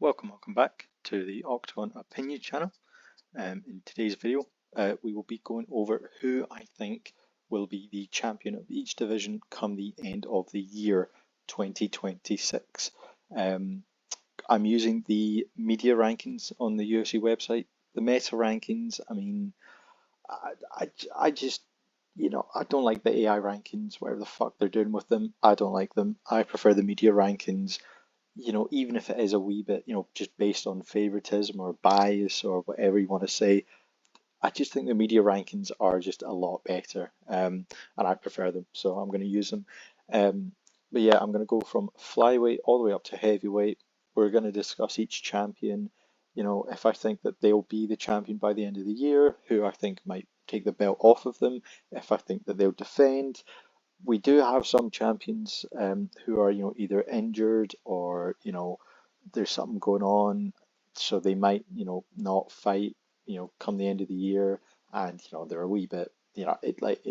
Welcome back to the Octagon Opinion channel. In today's video, we will be going over who I think will be the champion of each division come the end of the year 2026. I'm using the media rankings on the UFC website. The meta rankings, I just, I don't like the AI rankings, whatever the fuck they're doing with them. I don't like them. I prefer the media rankings, even if it is a wee bit, just based on favoritism or bias or whatever you want to say. I just think the media rankings are just a lot better, and I prefer them, so I'm going to use them. But yeah, I'm going to go from flyweight all the way up to heavyweight. We're going to discuss each champion, if I think that they'll be the champion by the end of the year, who I think might take the belt off of them, if I think that they'll defend. We do have some champions who are, either injured or, there's something going on, so they might, not fight, come the end of the year, and they're a wee bit,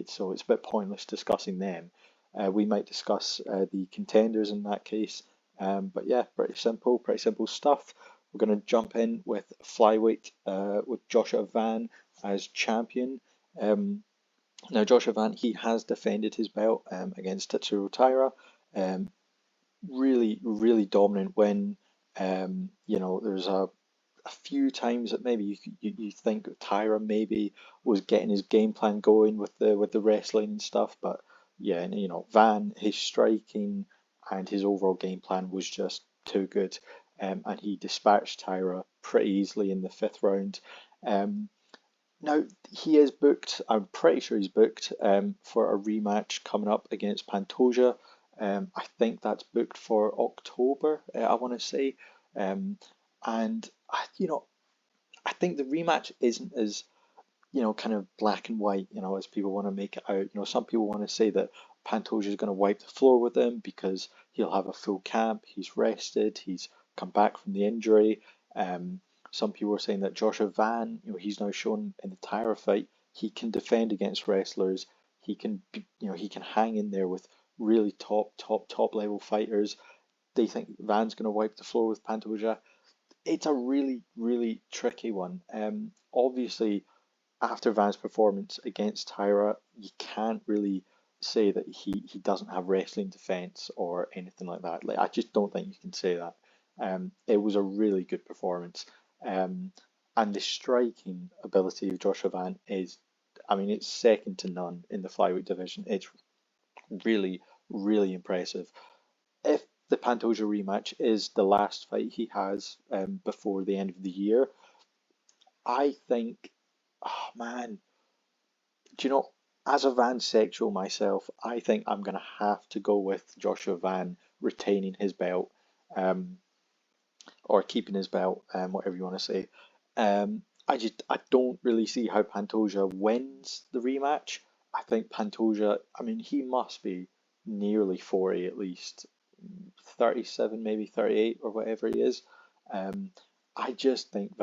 so it's a bit pointless discussing them. We might discuss the contenders in that case, but yeah, pretty simple stuff. We're going to jump in with flyweight with Joshua Van as champion. Now, Joshua Van, he has defended his belt against Tatsuro Taira. Really dominant win. There's a few times that maybe you think Taira maybe was getting his game plan going with the wrestling and stuff, but yeah, Van, his striking and his overall game plan was just too good, and he dispatched Taira pretty easily in the fifth round. Now, he is booked, I'm pretty sure he's booked for a rematch coming up against Pantoja. I think that's booked for October, I want to say. And, I think the rematch isn't as, kind of black and white, as people want to make it out. Some people want to say that Pantoja is going to wipe the floor with him because he'll have a full camp, he's rested, he's come back from the injury. Some people are saying that Joshua Van, he's now shown in the Taira fight, he can defend against wrestlers. He can, he can hang in there with really top level fighters. They think Van's going to wipe the floor with Pantoja. It's a really tricky one. Obviously, after Van's performance against Taira, you can't really say that he doesn't have wrestling defense or anything like that. Like, I just don't think you can say that. It was a really good performance. And the striking ability of Joshua Van is, it's second to none in the flyweight division. It's really impressive. If the Pantoja rematch is the last fight he has before the end of the year, I think, oh man, do you know, as a Van sexual myself, I think I'm going to have to go with Joshua Van retaining his belt. Or keeping his belt, whatever you want to say. I don't really see how Pantoja wins the rematch. I think Pantoja, he must be nearly 40 at least, 37, maybe 38 or whatever he is. I just think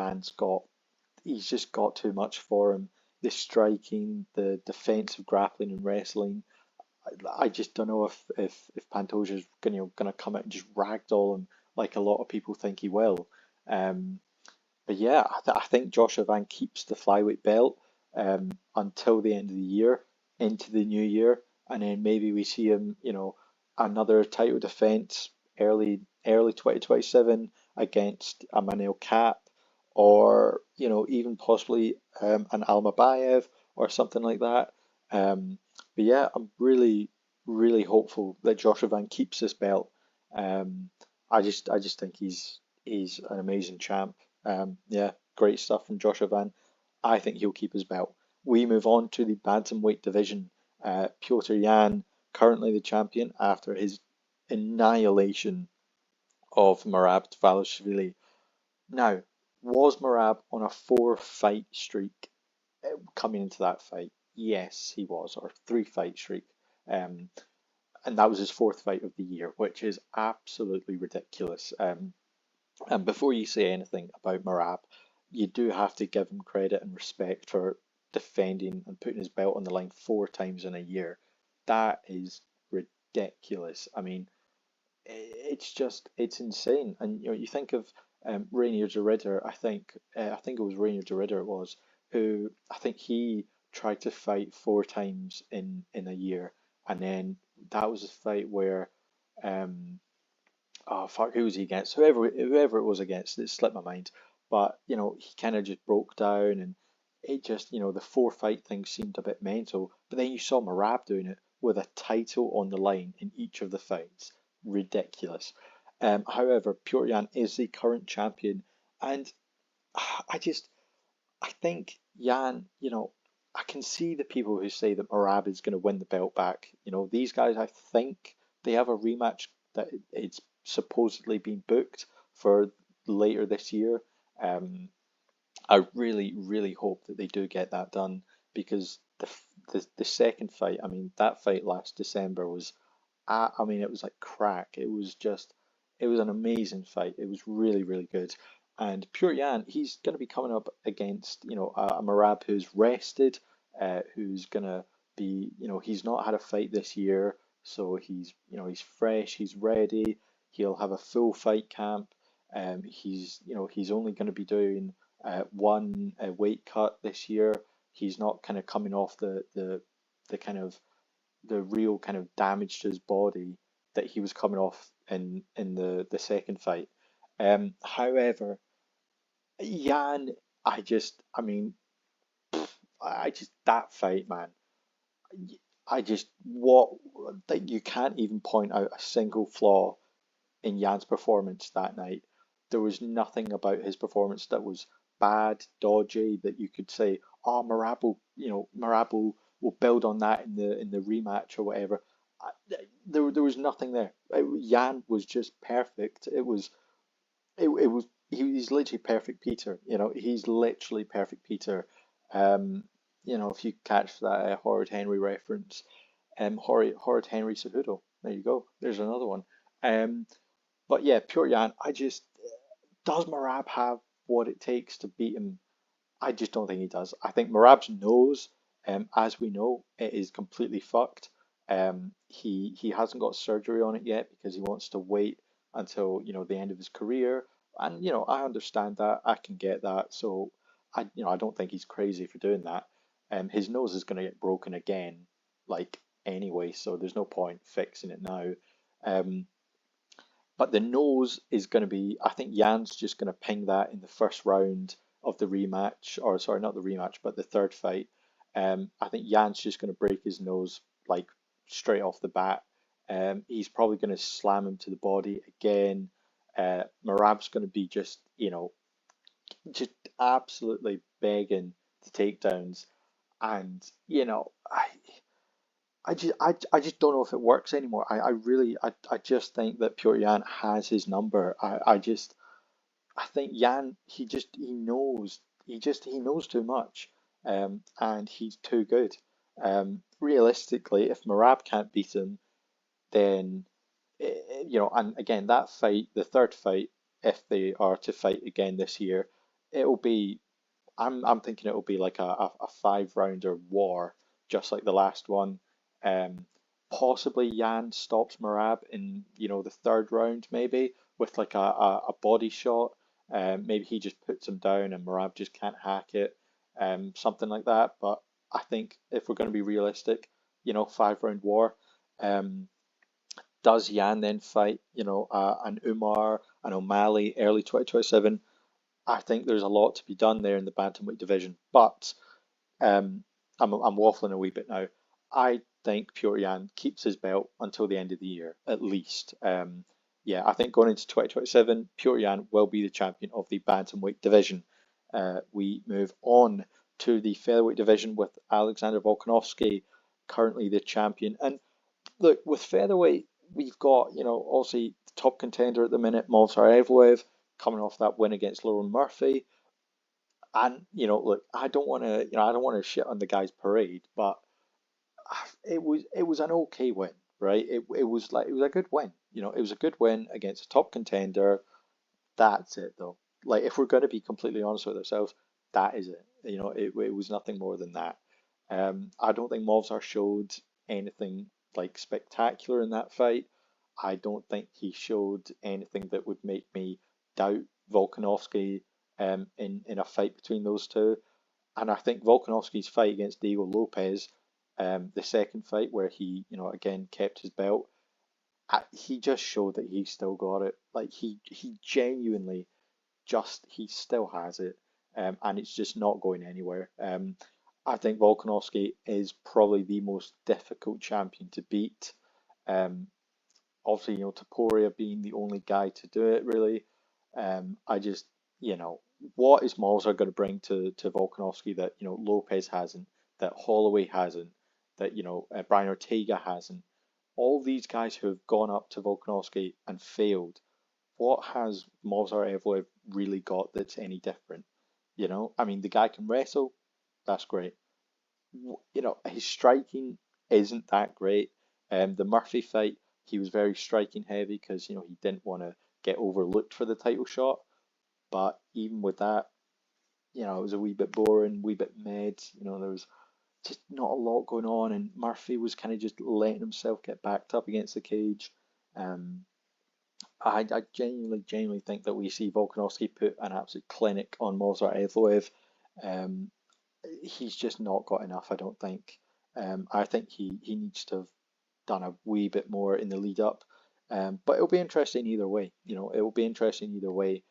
he's just got too much for him. The striking, the defensive grappling and wrestling. I just don't know if Pantoja's gonna come out and just ragdoll him like a lot of people think he will. But yeah, I think Joshua Van keeps the flyweight belt until the end of the year, into the new year, and then maybe we see him, another title defense early 2027 against a Manel Cap, or even possibly an Almabayev or something like that. But yeah, I'm really hopeful that Joshua Van keeps this belt. I just think he's an amazing champ. Yeah, great stuff from Joshua Van. I think he'll keep his belt. We move on to the bantamweight division. Piotr Yan, currently the champion after his annihilation of Merab Dvalishvili. Now, was Merab on a 4-fight streak coming into that fight? Yes, he was, or 3-fight streak. And that was his 4th fight of the year, which is absolutely ridiculous. And before you say anything about Merab, you do have to give him credit and respect for defending and putting his belt on the line 4 times in a year. That is ridiculous. It's insane. And you think of Rainier de Ridder, I think it was Rainier de Ridder it was, who I think he tried to fight four times in a year, and then that was a fight where um, oh fuck, who was he against? Whoever it was against, it slipped my mind. But he kind of just broke down, and it just, the four fight thing seemed a bit mental. But then you saw Marab doing it with a title on the line in each of the fights. Ridiculous. However, Piotr Jan is the current champion, and I just, I think Jan, I can see the people who say that Marab is going to win the belt back. These guys, I think they have a rematch that it's supposedly been booked for later this year. Um, I really, really hope that they do get that done because the second fight, I mean, that fight last December was, I mean, it was like crack. It was an amazing fight. It was really, really good. And Pure Yan, he's going to be coming up against, a Marab who's rested, who's going to be, he's not had a fight this year, so he's fresh, he's ready. He'll have a full fight camp. He's only going to be doing one weight cut this year. He's not kind of coming off the kind of the real kind of damage to his body that he was coming off in the second fight. However, Jan, I mean, I just that fight, man. I just what that you can't even point out a single flaw in Jan's performance that night. There was nothing about his performance that was bad, dodgy, that you could say, oh, Marab will build on that in the rematch or whatever. There was nothing there. Jan was just perfect. He's literally perfect Peter. He's literally perfect Peter. Um, if you catch that Horrid Henry reference, Horrid Henry Cejudo. There you go. There's another one. Um, but yeah, Pure Yan, does Marab have what it takes to beat him? I just don't think he does. I think Marab's nose, as we know, it is completely fucked. He hasn't got surgery on it yet because he wants to wait until the end of his career, and I understand that. I can get that. So I don't think he's crazy for doing that. His nose is going to get broken again, like anyway. So there's no point fixing it now. Um, but the nose is going to be, I think Jan's just going to ping that in the first round of the rematch, or sorry, not the rematch, but the third fight. I think Jan's just going to break his nose like straight off the bat. He's probably going to slam him to the body again. Marab's going to be just absolutely begging the takedowns, and I just don't know if it works anymore. I just think that Piotr Jan has his number. I think Jan he knows too much, and he's too good. Realistically, if Marab can't beat him, then and again that fight, the third fight, if they are to fight again this year, it'll be I'm thinking it'll be like a five rounder war, just like the last one. Um, Possibly Jan stops Marab in the third round, maybe with like a body shot. Maybe he just puts him down and Marab just can't hack it. Something like that. But I think if we're going to be realistic, five round war. Um, does Jan then fight, an Umar, an O'Malley early 2027? I think there's a lot to be done there in the bantamweight division, but um, I'm waffling a wee bit now. I think Piotr Jan keeps his belt until the end of the year, at least. Yeah, I think going into 2027, Piotr Jan will be the champion of the bantamweight division. We move on to the featherweight division with Alexander Volkanovski, currently the champion. And look, with featherweight, we've got, obviously the top contender at the minute, Movsar Evloev, coming off that win against Lauren Murphy. And look, I don't want to shit on the guy's parade, but it was an okay win, right? It was a good win. It was a good win against a top contender. That's it though. Like if we're going to be completely honest with ourselves, that is it. It was nothing more than that. I don't think Movsar showed anything like spectacular in that fight. I don't think he showed anything that would make me doubt Volkanovski in a fight between those two. And I think Volkanovski's fight against Diego Lopez, the second fight where he, again kept his belt, he just showed that he still got it. Like he genuinely he still has it, and it's just not going anywhere. I think Volkanovski is probably the most difficult champion to beat. Um, Obviously, Topuria being the only guy to do it, really. I just, what is Malzer going to bring to Volkanovski that, Lopez hasn't, that Holloway hasn't, that, Brian Ortega hasn't? All these guys who have gone up to Volkanovski and failed, what has Movsar Evloev really got that's any different? I mean, the guy can wrestle, that's great. His striking isn't that great. The Murphy fight, he was very striking heavy because, he didn't want to get overlooked for the title shot. But even with that, it was a wee bit boring, wee bit mid. There was just not a lot going on, and Murphy was kind of just letting himself get backed up against the cage. Um, I genuinely think that we see Volkanovski put an absolute clinic on Movsar Evloev. Um, he's just not got enough, I don't think. I think he needs to have done a wee bit more in the lead up. But it'll be interesting either way. It will be interesting either way.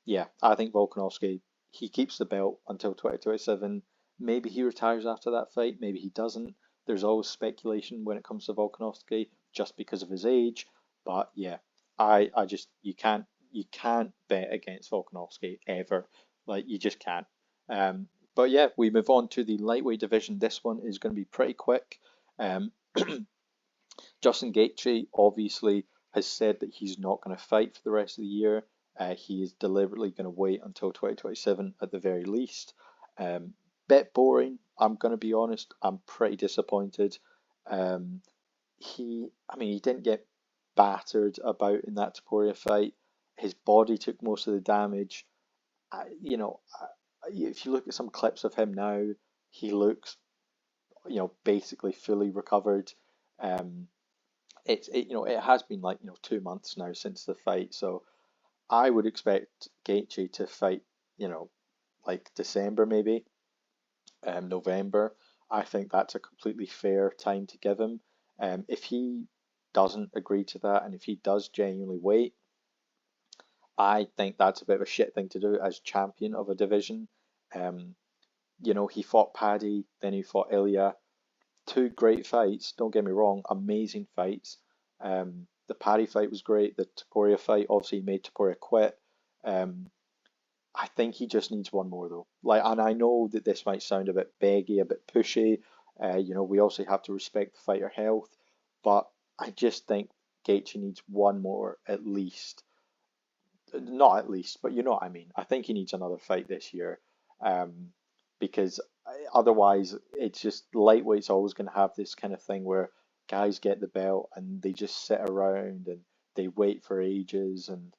Yeah, I think Volkanovski, he keeps the belt until 2027. Maybe he retires after that fight. Maybe he doesn't. There's always speculation when it comes to Volkanovski just because of his age. But yeah, I just you can't bet against Volkanovski ever. Like you just can't. But yeah, we move on to the lightweight division. This one is going to be pretty quick. Um, Justin Gaethje obviously has said that he's not going to fight for the rest of the year. He is deliberately going to wait until 2027 at the very least. Bit boring, I'm going to be honest. I'm pretty disappointed. Um, he didn't get battered about in that Taporia fight. His body took most of the damage. If you look at some clips of him now, he looks, basically fully recovered. Um, it has been like 2 months now since the fight, so I would expect Gaethje to fight, like December maybe, November. I think that's a completely fair time to give him. If he doesn't agree to that, and if he does genuinely wait, I think that's a bit of a shit thing to do as champion of a division. Um, he fought Paddy, then he fought Ilya. Two great fights, don't get me wrong, amazing fights. The Paddy fight was great. The Topuria fight obviously made Topuria quit. Um, I think he just needs one more though. And I know that this might sound a bit beggy, a bit pushy. We also have to respect the fighter health, but I just think Gaethje needs one more at least. Not at least, but you know what I mean. I think he needs another fight this year, um, because otherwise it's just lightweight's always going to have this kind of thing where guys get the belt and they just sit around and they wait for ages, and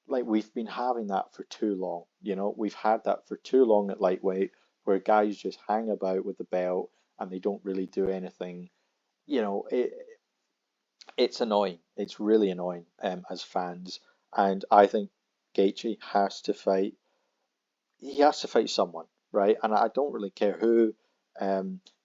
like we've been having that for too long. We've had that for too long at lightweight where guys just hang about with the belt and they don't really do anything. You know, it it's annoying. It's really annoying as fans, and I think Gaethje has to fight. He has to fight someone, right? And I don't really care who.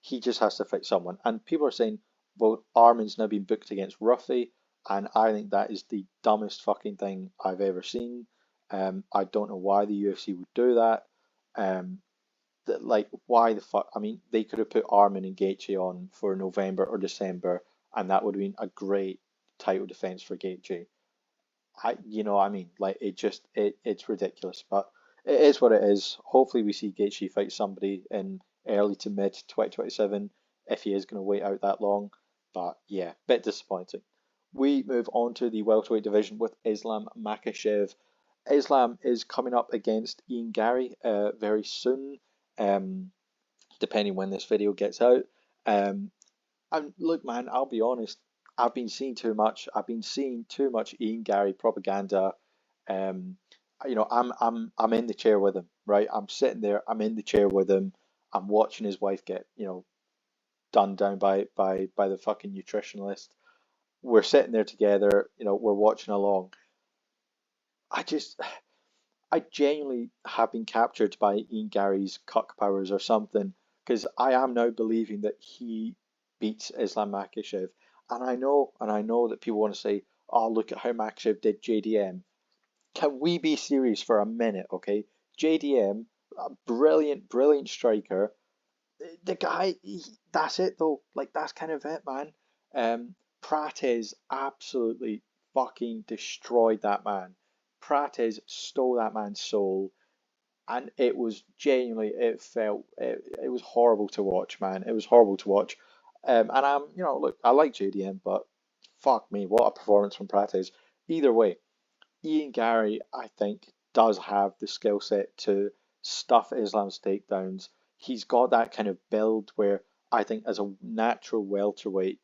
He just has to fight someone. And people are saying, well, Armin's now been booked against Ruffy, and I think that is the dumbest fucking thing I've ever seen. I don't know why the UFC would do that. Um, why the fuck? I mean, they could have put Armin and Gaethje on for November or December, and that would have been a great title defense for Gaethje. What I mean, like it's ridiculous, but it is what it is. Hopefully, we see Gaethje fight somebody in early to mid 2027 if he is going to wait out that long. But yeah, bit disappointing. We move on to the welterweight division with Islam Makhachev. Islam is coming up against Ian Gary very soon, um, depending when this video gets out. Um, and look, man, I'll be honest. I've been seeing too much. I've been seeing too much Ian Gary propaganda. Um, I'm in the chair with him, right? I'm sitting there. I'm in the chair with him. I'm watching his wife get, done down by the fucking nutritionalist. We're sitting there together. We're watching along. I just I genuinely have been captured by Ian Gary's cuck powers or something, because I am now believing that he beats Islam Makhachev. And I know that people want to say, oh, look at how Makhachev did JDM. Can we be serious for a minute, okay? JDM, a brilliant, brilliant striker. The guy, that's it though. Like, that's kind of it, man. Prates absolutely fucking destroyed that man. Prates stole that man's soul, and it was genuinely, it was horrible to watch, man. It was horrible to watch. And look, I like JDM, but fuck me, what a performance from Prates. Either way, Ian Gary, I think, does have the skill set to stuff Islam's takedowns. He's got that kind of build where I think as a natural welterweight,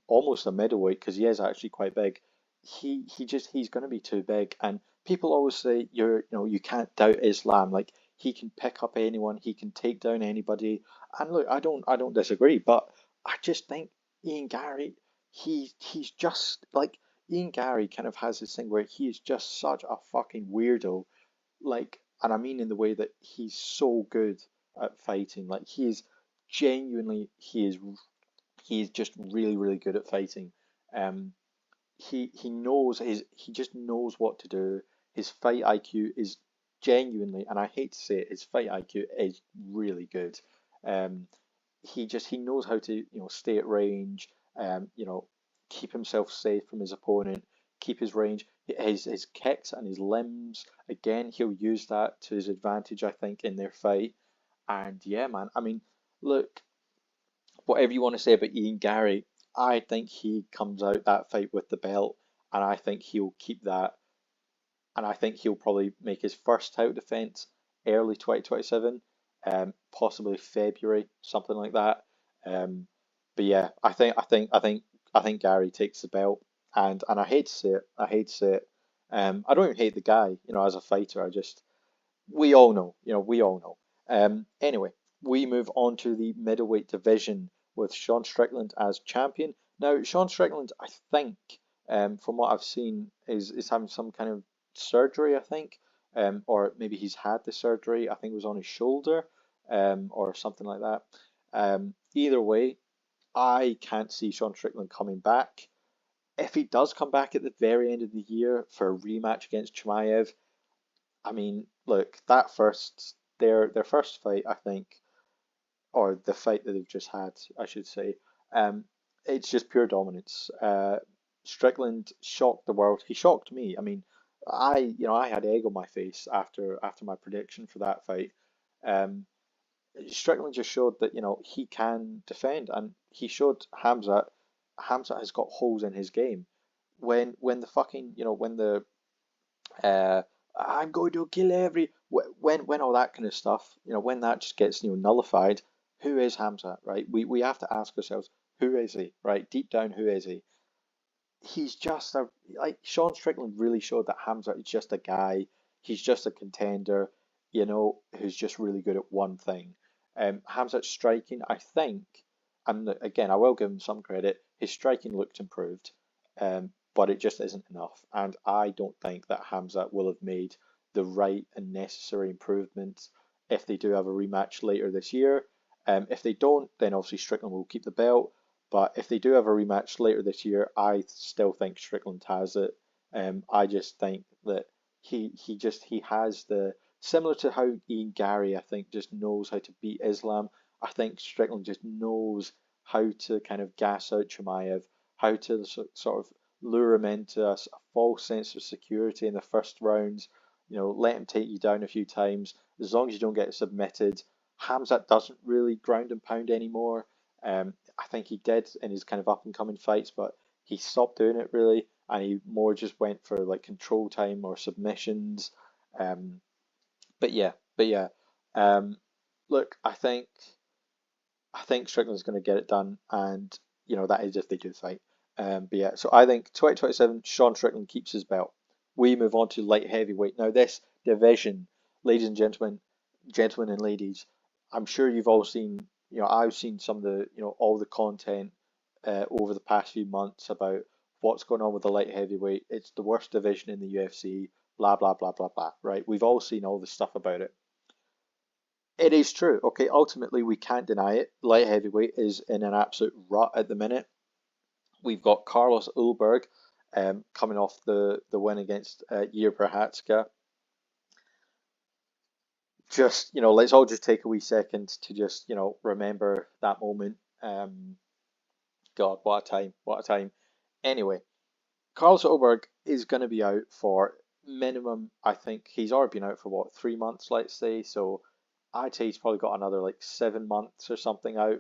almost a middleweight because he is actually quite big. He's going to be too big, and people always say you can't doubt Islam. Like he can pick up anyone, he can take down anybody. And look, I don't disagree, but I just think Ian Gary, he's just like Ian Gary kind of has this thing where he is just such a fucking weirdo. Like, and I mean in the way that he's so good at fighting. Like he is just really, really good at fighting. Um, he just knows what to do. His fight IQ is genuinely, and I hate to say it, his fight IQ is really good. Um, he knows how to stay at range, keep himself safe from his opponent, keep his range. His kicks and his limbs, again, he'll use that to his advantage, I think, in their fight. And yeah, man, I mean, look, whatever you want to say about Ian Gary, I think he comes out that fight with the belt, and I think he'll keep that, and I think he'll probably make his first title defense early 2027, possibly February, something like that. Um, but yeah, I think Gary takes the belt, and I hate to say it, I hate to say it. I don't even hate the guy, as a fighter. I just we all know, we all know. Anyway, we move on to the middleweight division with Sean Strickland as champion. Now, Sean Strickland, I think, from what I've seen, is having some kind of surgery, I think, or maybe he's had the surgery. I think it was on his shoulder, or something like that. Either way, I can't see Sean Strickland coming back. If he does come back at the very end of the year for a rematch against Chimaev, I mean, look, their first fight, I think, or the fight that they've just had, I should say, um, it's just pure dominance. Strickland shocked the world. He shocked me. I mean, I had egg on my face after my prediction for that fight. Um, Strickland just showed that, he can defend, and he showed Hamza has got holes in his game. When the fucking, when the uh, I'm going to kill when all that kind of stuff, when that just gets nullified. Who is Hamza, right? We have to ask ourselves, who is he, right? Deep down, who is he? He's just a like Sean Strickland really showed that Hamza is just a guy. He's just a contender, who's just really good at one thing. Hamza's striking, I think, and again, I will give him some credit. His striking looked improved, but it just isn't enough. And I don't think that Hamza will have made the right and necessary improvements if they do have a rematch later this year. If they don't, then obviously Strickland will keep the belt. But if they do have a rematch later this year, I still think Strickland has it. I just think that he has the similar to how Ian Gary I think just knows how to beat Islam. I think Strickland just knows how to kind of gas out Chimaev, how to sort of lure him into a false sense of security in the first rounds. Let him take you down a few times. As long as you don't get submitted, Hamzat doesn't really ground and pound anymore. I think he did in his kind of up and coming fights, but he stopped doing it really, and he more just went for like control time or submissions. Um, but yeah. Um, look, I think Strickland's going to get it done, and that is if they do fight. But yeah, so I think 2027, Sean Strickland keeps his belt. We move on to light heavyweight. Now, this division, ladies and gentlemen and ladies, I'm sure you've all seen. I've seen some of the, all the content over the past few months about what's going on with the light heavyweight. It's the worst division in the UFC. blah, blah, blah, blah, blah, right? We've all seen all the stuff about it. It is true. Okay, ultimately, we can't deny it. Light heavyweight is in an absolute rut at the minute. We've got Carlos Ulberg coming off the win against Jiří Procházka. Just, let's all just take a wee second to just, remember that moment. God, what a time, what a time. Anyway, Carlos Ulberg is going to be out for minimum, I think he's already been out for what, 3 months, let's say. So I'd say he's probably got another like 7 months or something out,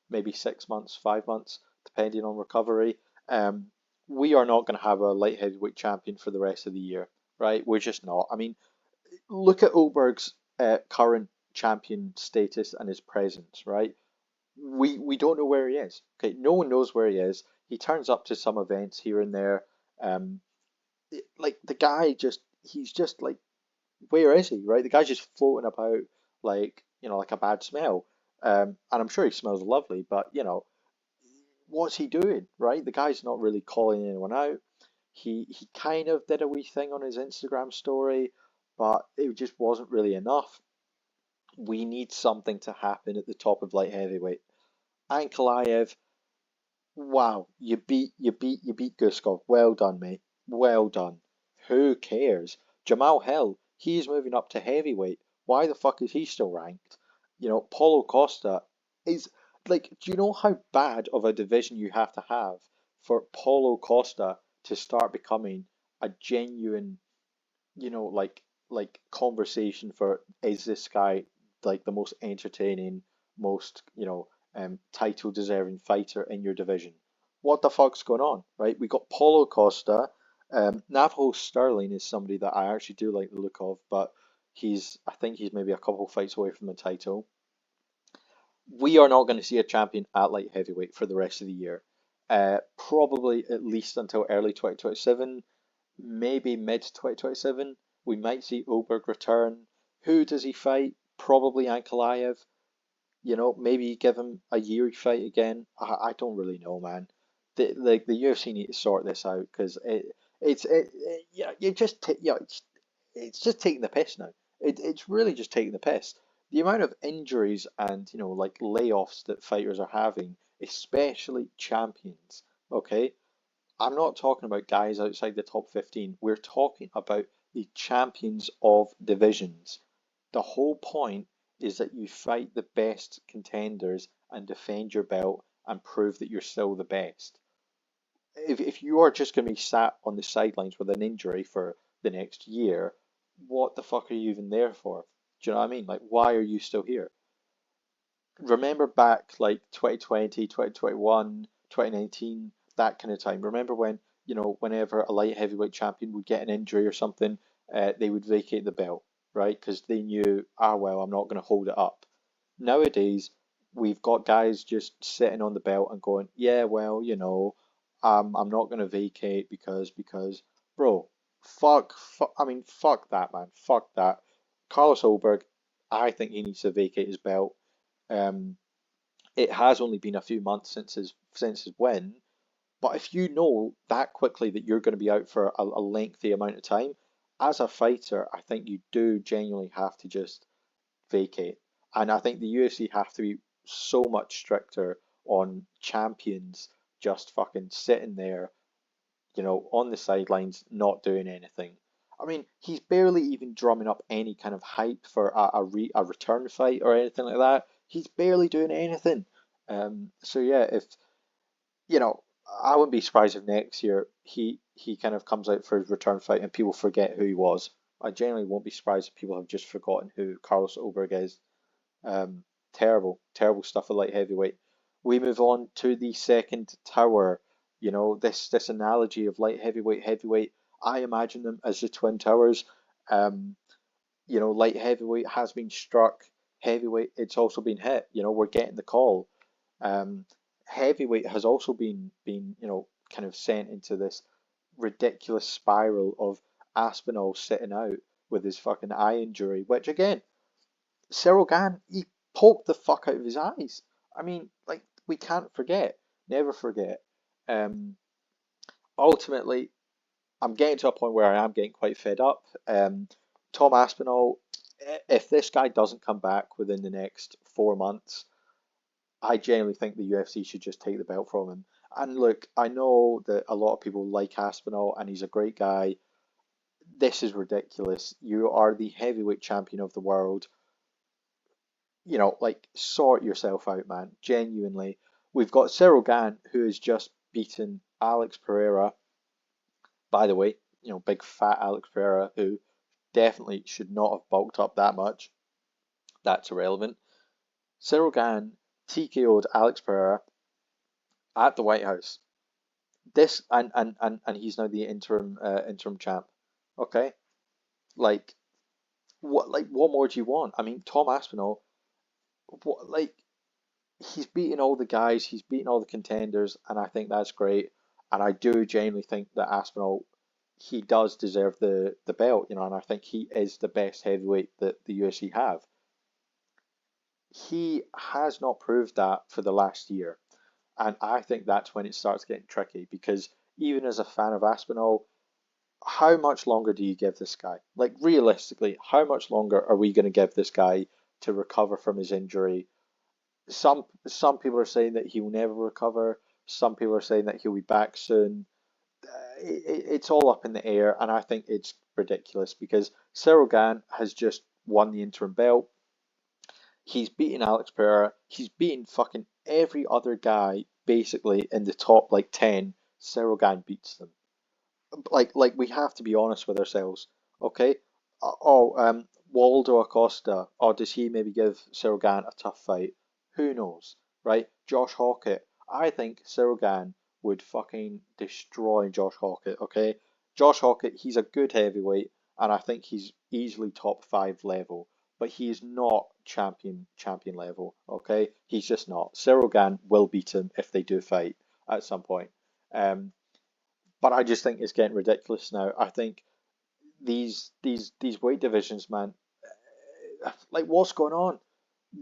maybe 6 months, 5 months, depending on recovery. Um, we are not going to have a light heavyweight champion for the rest of the year, right? We're just not. I mean, look at Ulberg's current champion status and his presence, right? We don't know where he is. Okay, no one knows where he is. He turns up to some events here and there. Um, like the guy just he's just like where is he, right? The guy's just floating about like like a bad smell. And I'm sure he smells lovely, but what's he doing, right? The guy's not really calling anyone out. He kind of did a wee thing on his Instagram story, but it just wasn't really enough. We need something to happen at the top of light heavyweight. Ankalaev, wow, you beat Guskov. Well done, mate. Well done. Who cares? Jamal Hill, he's moving up to heavyweight. Why the fuck is he still ranked? Paulo Costa is like, do you know how bad of a division you have to have for Paulo Costa to start becoming a genuine like conversation for is this guy like the most entertaining, most title deserving fighter in your division? What the fuck's going on, right? We got Paulo Costa. Navajo Sterling is somebody that I actually do like the look of, but I think he's maybe a couple fights away from the title. We are not going to see a champion at light heavyweight for the rest of the year. Probably at least until early 2027, maybe mid 2027. We might see Oberg return. Who does he fight? Probably Ankalaev. Maybe give him a year fight again. I don't really know, man. The UFC need to sort this out because yeah, it's just taking the piss now. It's really just taking the piss. The amount of injuries and like layoffs that fighters are having, especially champions. Okay, I'm not talking about guys outside the top 15. We're talking about the champions of divisions. The whole point is that you fight the best contenders and defend your belt and prove that you're still the best. If you are just going to be sat on the sidelines with an injury for the next year, what the fuck are you even there for? Do you know what I mean? Like, why are you still here? Remember back like 2020, 2021, 2019, that kind of time. Remember when, whenever a light heavyweight champion would get an injury or something, they would vacate the belt, right? Because they knew, well, I'm not going to hold it up. Nowadays, we've got guys just sitting on the belt and going, yeah, well, I'm not going to vacate because, bro, I mean, fuck that, man. Fuck that. Carlos Ulberg, I think he needs to vacate his belt. Um, it has only been a few months since his win, but if you know that quickly that you're going to be out for a lengthy amount of time, as a fighter, I think you do genuinely have to just vacate. And I think the UFC have to be so much stricter on champions just fucking sitting there, on the sidelines, not doing anything. I mean, he's barely even drumming up any kind of hype for a return fight or anything like that. He's barely doing anything. So yeah, if you know, I wouldn't be surprised if next year he kind of comes out for his return fight and people forget who he was. I generally won't be surprised if people have just forgotten who Carlos Ulberg is. Um, Terrible, terrible stuff at light heavyweight. We move on to the second tower. This analogy of light heavyweight, heavyweight. I imagine them as the twin towers. Um, Light heavyweight has been struck. Heavyweight, it's also been hit. We're getting the call. Um, Heavyweight has also been kind of sent into this ridiculous spiral of Aspinall sitting out with his fucking eye injury, which again, Cyril Gane, he poked the fuck out of his eyes. I mean, like, we can't forget, never forget. Um, Ultimately, I'm getting to a point where I am getting quite fed up. Tom Aspinall, if this guy doesn't come back within the next 4 months, I genuinely think the UFC should just take the belt from him. And look, I know that a lot of people like Aspinall and he's a great guy. This is ridiculous. You are the heavyweight champion of the world. Like sort yourself out, man. Genuinely. We've got Cyril Gane, who has just beaten Alex Pereira. By the way, big fat Alex Pereira, who definitely should not have bulked up that much. That's irrelevant. Cyril Gane TKO'd Alex Pereira at the White House. This and he's now the interim champ. Okay, like what more do you want? I mean, Tom Aspinall, what he's beating all the guys, he's beating all the contenders, and I think that's great. And I do genuinely think that Aspinall, he does deserve the belt, and I think he is the best heavyweight that the UFC have. He has not proved that for the last year. And I think that's when it starts getting tricky because even as a fan of Aspinall, how much longer do you give this guy? Like realistically, how much longer are we going to give this guy to recover from his injury? Some people are saying that he will never recover. Some people are saying that he'll be back soon. It's all up in the air, and I think it's ridiculous because Cyril Gane has just won the interim belt. He's beaten Alex Pereira. He's beaten fucking every other guy basically in the top like 10. Cyril Gane beats them. Like we have to be honest with ourselves, okay? Waldo Acosta. Or does he maybe give Cyril Gane a tough fight? Who knows, right? Josh Hawkett. I think Cyril Gane would fucking destroy Josh Hawkett, okay? Josh Hawkett, he's a good heavyweight, and I think he's easily top 5 level, but he's not champion level, okay? He's just not. Cyril Gane will beat him if they do fight at some point. Um, but I just think it's getting ridiculous now. I think these weight divisions, man, like what's going on?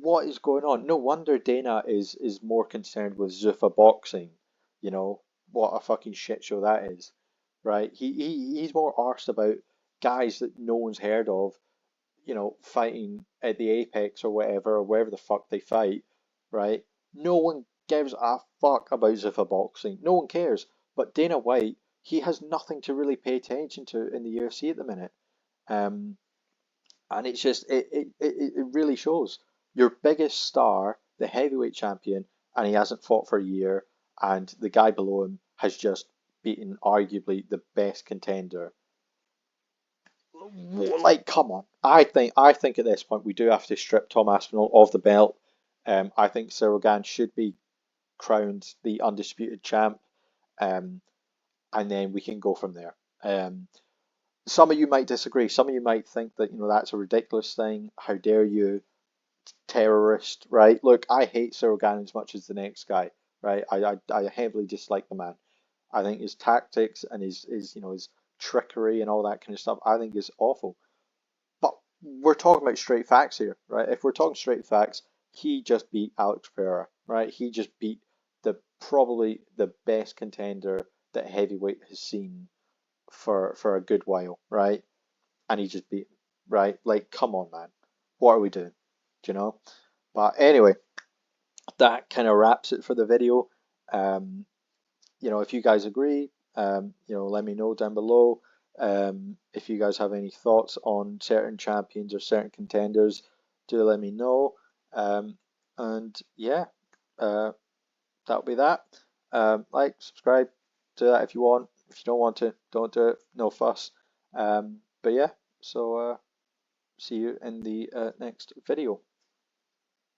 What is going on? No wonder Dana is more concerned with Zuffa boxing. You know what a fucking shit show that is, right? He's more arsed about guys that no one's heard of, fighting at the Apex or wherever the fuck they fight, right? No one gives a fuck about Zuffa boxing. No one cares. But Dana White, he has nothing to really pay attention to in the UFC at the minute. Um, and it's just it really shows. Your biggest star, the heavyweight champion, and he hasn't fought for a year, and the guy below him has just beaten arguably the best contender. Like, come on. I think at this point we do have to strip Tom Aspinall of the belt. I think Cyril Gane should be crowned the undisputed champ, um, and then we can go from there. Some of you might disagree. Some of you might think that that's a ridiculous thing. How dare you, terrorist? Right? Look, I hate Cyril Gane as much as the next guy. Right? I heavily dislike the man. I think his tactics and his trickery and all that kind of stuff, I think is awful. But we're talking about straight facts here, right? If we're talking straight facts, he just beat Alex Pereira, right? He just beat probably the best contender that heavyweight has seen for a good while, right? And he just beat him, right? Like, come on, man. What are we doing? Do you know? But anyway, that kind of wraps it for the video. Um, if you guys agree, let me know down below. If you guys have any thoughts on certain champions or certain contenders, do let me know. And yeah, that'll be that. Like, subscribe, do that if you want. If you don't want to, don't do it. No fuss. But yeah, so see you in the next video.